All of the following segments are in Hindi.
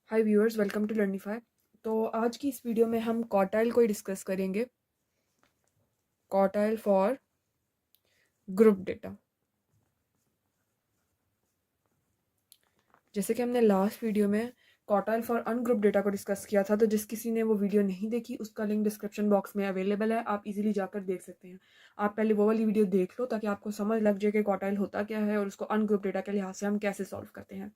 Hi viewers, welcome to Learnify. तो आज की इस वीडियो में हम क्वार्टाइल को ही डिस्कस करेंगे। Quartile for group data. जैसे कि हमने लास्ट वीडियो में क्वार्टाइल फॉर अनग्रुप डेटा को डिस्कस किया था, तो जिस किसी ने वो वीडियो नहीं देखी उसका लिंक डिस्क्रिप्शन बॉक्स में अवेलेबल है, आप इजीली जाकर देख सकते हैं। आप पहले वो वाली वीडियो देख लो ताकि आपको समझ लग जाए कि क्वार्टाइल होता क्या है और उसको अनग्रुप डेटा के लिहाज से हम कैसे सॉल्व करते हैं।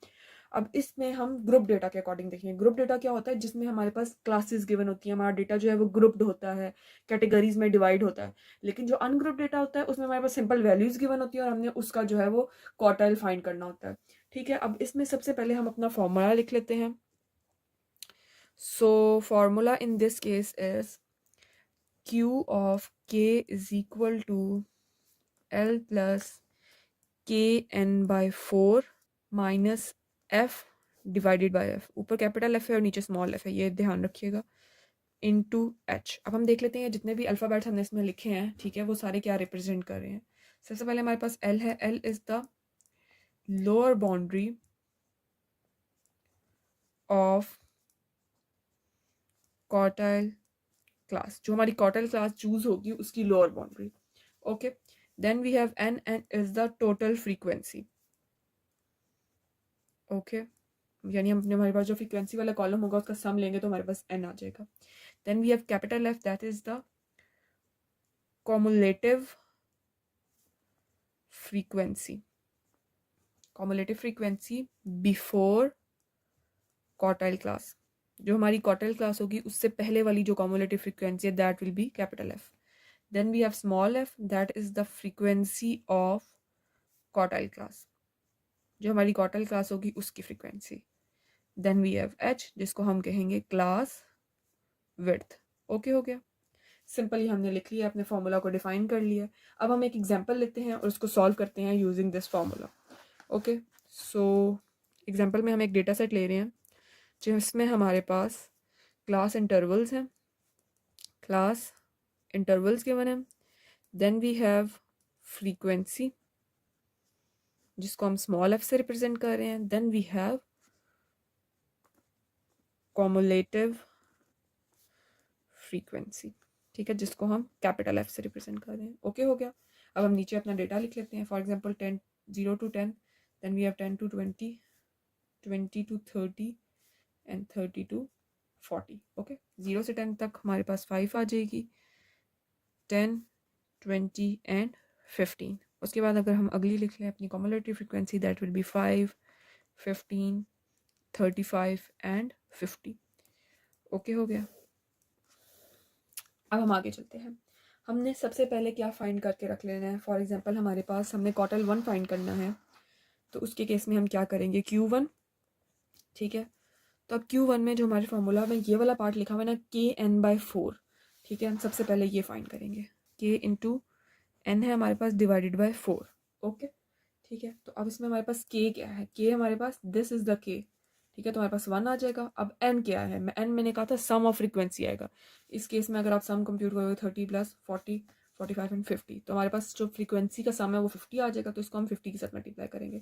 अब इसमें हम ग्रुप डेटा के अकॉर्डिंग देखेंगे। ग्रुप डेटा क्या होता है? जिसमें हमारे पास क्लासेस गिवन होती हैं, हमारा डेटा जो है वो ग्रुप्ड होता है, कैटेगरीज में डिवाइड होता है। लेकिन जो अनग्रुप डेटा होता है उसमें हमारे पास सिंपल वैल्यूज गिवन होती है और हमने उसका जो है वो क्वार्टाइल फाइंड करना होता है। ठीक है, अब इसमें सबसे पहले हम अपना फॉर्मूला लिख लेते हैं। So formula in this case is Q of K is equal to L plus KN/4 minus F divided by F। ऊपर कैपिटल F है और नीचे स्मॉल f है, ये ध्यान रखिएगा, इनटू H। अब हम देख लेते हैं जितने भी अल्फ़ाबेट्स हमने इसमें लिखे हैं, ठीक है, वो सारे क्या रिप्रेजेंट कर रहे हैं। सबसे पहले हमारे पास L है। L is the lower boundary of quartile class. जो हमारी क्वार्टाइल क्लास चूज होगी उसकी lower boundary. Okay, then we have N is the total frequency. Okay, यानी हम अपने हमारे पास जो फ्रीक्वेंसी वाला कॉलम होगा उसका सम लेंगे तो हमारे पास n आ जाएगा। Then we have capital F, that is the cumulative frequency। cumulative frequency before quartile class. जो हमारी क्वार्टाइल क्लास होगी उससे पहले वाली जो cumulative frequency है that will be capital F। Then we have small f, that is the frequency of quartile class. जो हमारी क्वार्टाइल क्लास होगी उसकी frequency. Then we have h, जिसको हम कहेंगे क्लास विड्थ। ओके हो गया, सिंपली हमने लिख लिया, अपने फॉर्मूला को डिफाइन कर लिया। अब हम एक एग्जांपल लेते हैं और उसको सॉल्व करते हैं using this formula. Okay, so example में हम एक डेटा सेट ले रहे हैं जिसमें हमारे पास क्लास इंटरवल्स हैं, क्लास इंटरवल्स गिवन है। देन वी हैव फ्रीक्वेंसी जिसको हम स्मॉल f से रिप्रेजेंट कर रहे हैं। Then we have cumulative frequency, ठीक है, जिसको हम कैपिटल F से रिप्रेजेंट कर रहे हैं। ओके हो गया। अब हम नीचे अपना डेटा लिख लेते हैं। For example 10 0 to 10, then we have 10 to 20, 20 to 30 and 30 to 40। Okay, 0 से 10 तक हमारे पास 5 आ जाएगी, 10 20 एंड 15। उसके बाद अगर हम अगली लिख लें अपनी cumulative frequency, that will B 5 15 35 and 50। Okay हो गया। अब हम आगे चलते हैं। हमने सबसे पहले क्या फाइंड करके रख लेना है। फॉर एग्जांपल हमारे पास हमने क्वार्टाइल 1 फाइंड करना है, तो उसके केस में हम क्या करेंगे, Q1। ठीक है, तो अब Q1 में जो हमारे फॉर्मूला में ये वाला पार्ट लिखा हुआ है ना, KN/4, ठीक है, हम सबसे पहले ये फाइंड करेंगे। K इंटू N है हमारे पास डिवाइडेड बाय 4। ओके, ठीक है, तो अब इसमें हमारे पास K क्या है, K हमारे पास दिस इज द K, ठीक है, तो हमारे पास 1 आ जाएगा। अब N क्या है, N मैंने कहा था सम ऑफ फ्रीक्वेंसी आएगा। इस केस में अगर आप सम कंप्यूट करोगे 30 प्लस 40 45 एंड 50, तो हमारे पास जो फ्रीक्वेंसी का सम है वो 50 आ जाएगा। तो इसको हम 50 के साथ मल्टीप्लाई करेंगे,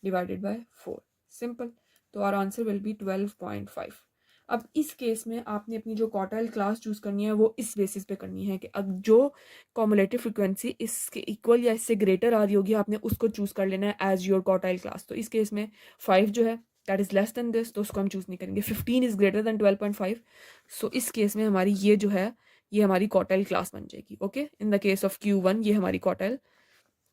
डिवाइडेड बाय 4। सिंपल, तो आवर आंसर विल बी 12.5। अब इस केस में आपने अपनी जो क्वार्टाइल क्लास चूज करनी है वो इस बेसिस पे करनी है कि अब जो कॉमुलेटिव फ्रीक्वेंसी इसके इक्वल या इससे ग्रेटर आ रही होगी आपने उसको चूज कर लेना है एज योर क्वार्टाइल क्लास। तो इस केस में 5 जो है that is less than this, तो उसको हम चूज नहीं करेंगे। 15 इज ग्रेटर देन 12.5, सो इस केस में हमारी ये जो है ये हमारी क्वार्टाइल क्लास बन जाएगी। Okay, in the case of Q1 ये हमारी क्वार्टाइल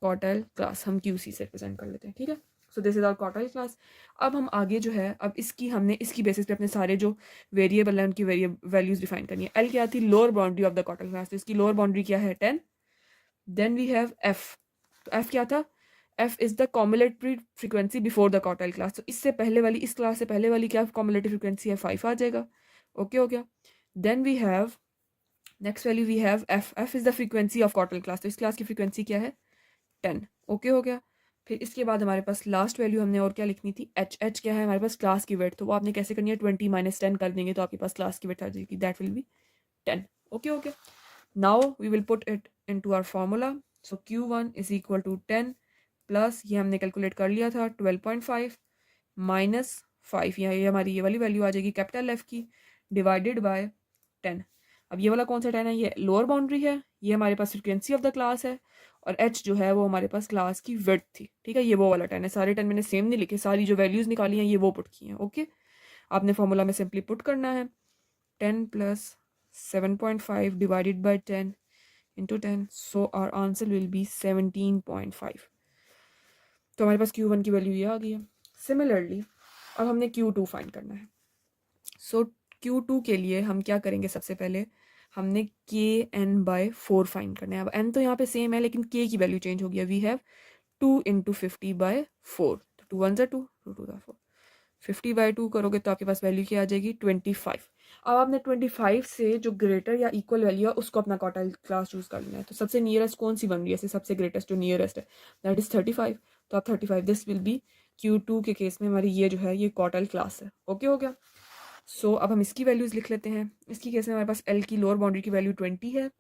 क्लास हम QC से रिप्रेजेंट कर लेते हैं। ठीक है, so this is our quartile class. अब हम आगे जो है, अब हमने इसकी बेसिस पे अपने सारे जो वेरिएबल है उनकी वैल्यूज डिफाइन करनी है। एल क्या थी, lower boundary of the quartile class, तो इसकी लोअर बाउंड्री क्या है 10। देन वी हैव एफ, तो एफ क्या था, F is the cumulative frequency before the quartile class. तो इससे पहले वाली, इस क्लास से पहले वाली क्या कॉमुलेटिव फ्रीक्वेंसी है, 5 आ जाएगा। ओके हो गया। Then we have next value we have F, F is the frequency of quartile class, तो इस क्लास की फ्रीक्वेंसी क्या है 10। ओके हो गया। फिर इसके बाद हमारे पास लास्ट वैल्यू हमने और क्या लिखनी थी, एच। एच क्या है हमारे पास, क्लास की विड्थ, तो वो आपने कैसे करनी है, 20 माइनस 10 कर देंगे तो आपके पास क्लास की विड्थ आ जाएगी, that will be 10। Okay okay, now we will put it into our formula. So Q1 is equal to 10 plus, ये हमने कैलकुलेट कर लिया था 12.5 माइनस 5, या ये हमारी ये वाली वैल्यू आ जाएगी कैपिटल F की, डिवाइडेड बाय 10। अब ये वाला कौन सा 10 है, ये लोअर बाउंड्री है, ये हमारे पास फ्रिक्वेंसी ऑफ द क्लास है, और h जो है वो हमारे पास क्लास की विड्थ थी, ठीक है। ये वो वाला 10 है, सारे 10 मैंने सेम नहीं लिखे, सारी जो वैल्यूज़ निकाली हैं ये वो पुट की हैं, ओके। आपने फॉर्मूला में सिंपली पुट करना है 10 + 7.5 divided by 10 into 10, so our answer will be 17.5। तो हमारे पास Q1 की वैल्यू ये आ गई है। सिमिलरली अब हमने Q2 फाइंड करना है। सो Q2 के लिए हम क्या करेंगे, सबसे पहले हमने kn/4 फाइंड करना है। अब n तो यहाँ पे सेम है लेकिन k की वैल्यू चेंज हो गई है। वी हैव 2 × 50/4, तो 2 1 2, 2 2 4, 50/2 करोगे तो आपके पास वैल्यू क्या आ जाएगी 25। अब आपने 25 से जो ग्रेटर या इक्वल वैल्यू है उसको अपना क्वार्टाइल क्लास चूज कर लेना है। तो सबसे नियरेस्ट कौन सी बन रही है, सबसे ग्रेटेस्ट जो नियरेस्ट है दैट इज 35। तो आप 35, दिस विल बी Q2 के केस में हमारी ये जो है ये क्वार्टाइल क्लास है, ओके हो गया। सो अब हम इसकी वैल्यूज लिख लेते हैं। इसकी केस में हमारे पास L की लोअर बाउंड्री की वैल्यू 20 है,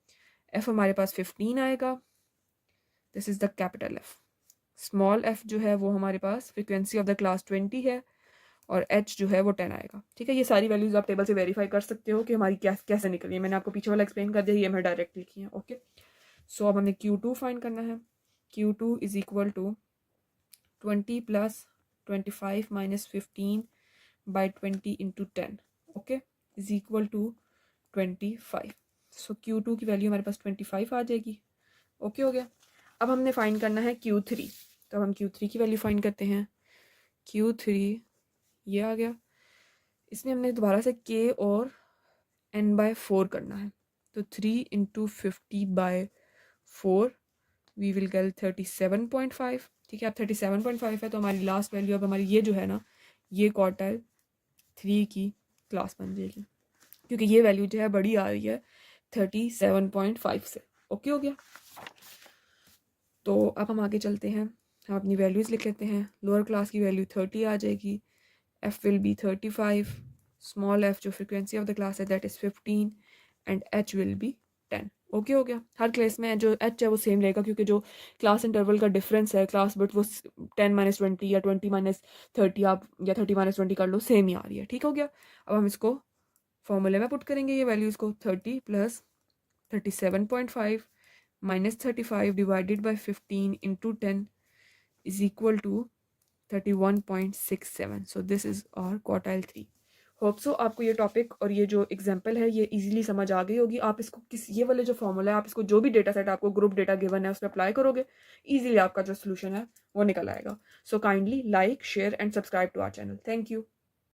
F हमारे पास 15 आएगा, this is the capital F। Small f जो है वो हमारे पास फ्रिक्वेंसी ऑफ द क्लास 20 है, और h जो है वो 10 आएगा, ठीक है। ये सारी वैल्यूज आप टेबल से वेरीफाई कर सकते हो कि हमारी क्या कैसे निकली है। मैंने आपको पीछे वाला एक्सप्लेन कर दिया, ये मैं डायरेक्ट लिखी है, ओके। सो अब हमें Q2 फाइंड करना है। Q2 is equal to 20 + 25 - 15/20 × 10, okay, is equal to 25। So Q2 की वैल्यू हमारे पास 25 आ जाएगी, ओके हो गया। अब हमने फाइंड करना है Q3, तो हम Q3 की वैल्यू फाइंड करते हैं। Q3 ये आ गया, इसमें हमने दोबारा से k और n/4 करना है। तो 3 × 50/4 वी विल गेट 37.5, ठीक है। अब 37.5 है तो हमारी लास्ट वैल्यू अब हमारी ये जो है ना ये क्वार्टाइल 3 की क्लास बन जाएगी, क्योंकि ये वैल्यू जो है बड़ी आ रही है 37.5 से, ओके हो गया। तो अब हम आगे चलते हैं, हम अपनी वैल्यूज़ लिख लेते हैं। लोअर क्लास की वैल्यू 30 आ जाएगी, F will be 35, small f जो फ्रिक्वेंसी ऑफ द क्लास है that is 15, and H will be 10, okay हो गया। हर केस में जो H है वो सेम रहेगा, क्योंकि जो क्लास इंटरवल का डिफरेंस है क्लास बट वो 10 - 20 या 20 - 30 आप या 30 - 20 कर लो, सेम ही आ रही है, ठीक हो गया। अब हम इसको फॉर्मूले में पुट करेंगे ये वैल्यूज़ को, 30 + 37.5 - 35 divided by 15 × 10 is equal to 31.67। So this is और क्वार्टाइल 3। होप सो आपको ये टॉपिक और ये जो एग्जाम्पल है ये इजीली समझ आ गई होगी। आप इसको ये वाले जो फॉर्मूला है आप इसको जो भी डेटा सेट आपको ग्रुप डेटा गिवन है उस पर अप्लाई करोगे, इजीली आपका जो सोल्यूशन है वो निकल आएगा। So kindly like, share and subscribe to our channel. Thank you.